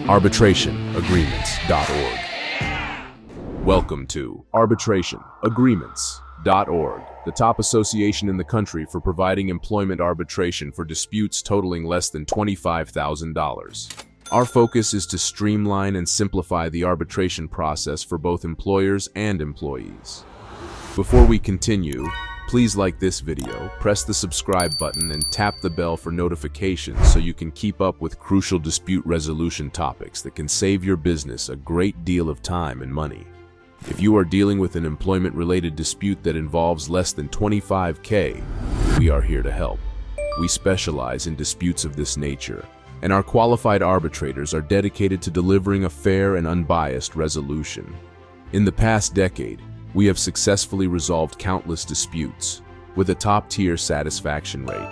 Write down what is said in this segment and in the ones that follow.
arbitrationagreements.org. Welcome to arbitrationagreements.org, the top association in the country for providing employment arbitration for disputes totaling less than $25,000. Our focus is to streamline and simplify the arbitration process for both employers and employees. Before we continue, please like this video, press the subscribe button, and tap the bell for notifications so you can keep up with crucial dispute resolution topics that can save your business a great deal of time and money. If you are dealing with an employment-related dispute that involves less than $25K, we are here to help. We specialize in disputes of this nature, and our qualified arbitrators are dedicated to delivering a fair and unbiased resolution. In the past decade, we have successfully resolved countless disputes with a top-tier satisfaction rate.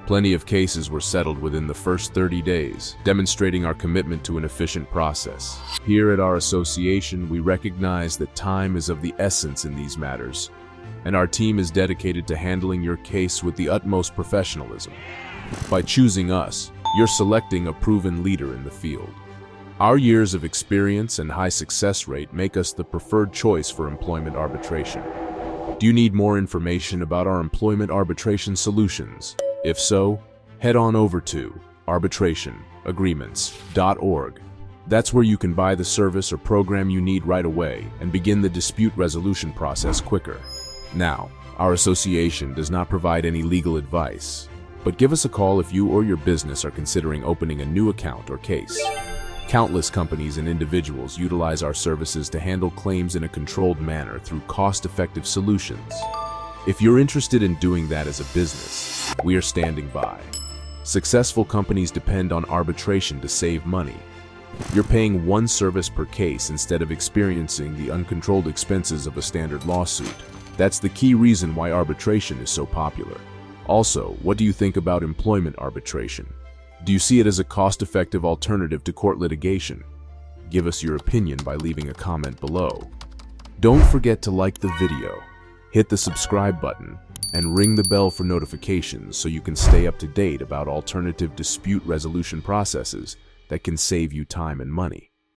Plenty of cases were settled within the first 30 days, demonstrating our commitment to an efficient process. Here at our association, we recognize that time is of the essence in these matters, and our team is dedicated to handling your case with the utmost professionalism. By choosing us, you're selecting a proven leader in the field. Our years of experience and high success rate make us the preferred choice for employment arbitration. Do you need more information about our employment arbitration solutions? If so, head on over to arbitrationagreements.org. That's where you can buy the service or program you need right away and begin the dispute resolution process quicker. Now, our association does not provide any legal advice, but give us a call if you or your business are considering opening a new account or case. Countless companies and individuals utilize our services to handle claims in a controlled manner through cost-effective solutions. If you're interested in doing that as a business, we are standing by. Successful companies depend on arbitration to save money. You're paying one service per case instead of experiencing the uncontrolled expenses of a standard lawsuit. That's the key reason why arbitration is so popular. Also, what do you think about employment arbitration? Do you see it as a cost-effective alternative to court litigation? Give us your opinion by leaving a comment below. Don't forget to like the video, hit the subscribe button, and ring the bell for notifications so you can stay up to date about alternative dispute resolution processes that can save you time and money.